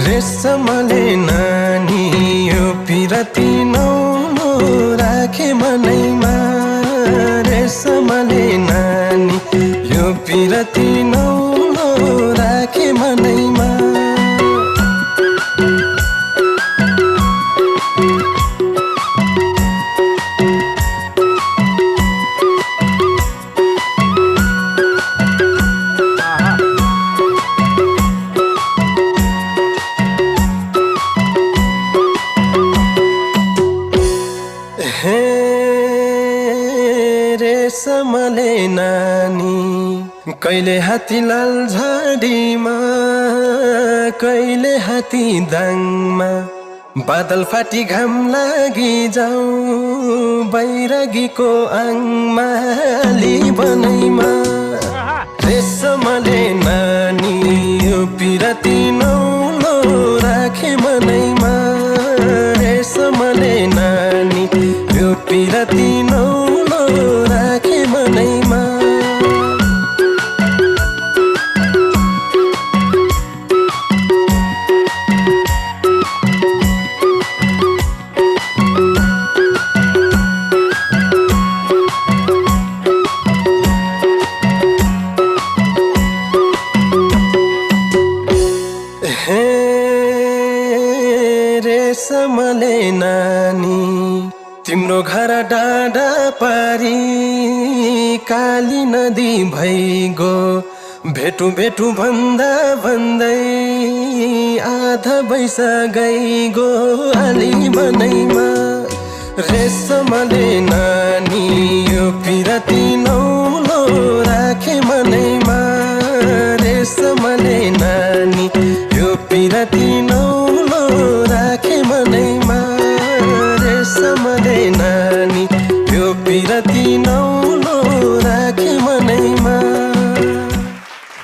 रेशमले नानी यो पिरती नौलो राखे मनैमा रेशमले नानी यो पिरती नौलो राखे मनैमा रेशमले नानी कहिले हात्तीलाल झाडीमा कहिले हात्ती दाङमा बादल फाटी घाम लागि जाऊ बैरागीको आङमा आली बनैमा रेशमले नानी यो पिरती नौलो राखे मनैमा रेशमले नानी यो पिरती नौलो राखे मनैमा रेशमले नानी तिम्रो घर डाँडा पारी काली नदी भइगो भेटु भेटु भन्दा भन्दै आधा बैसा गइगो आली बनैमा रेशमले नानी यो पिरती नौलो राखे मनैमा रेशमले नानी यो पिरती नौलो राखे मनैमा रेशमले नानी यो पिरती नौलो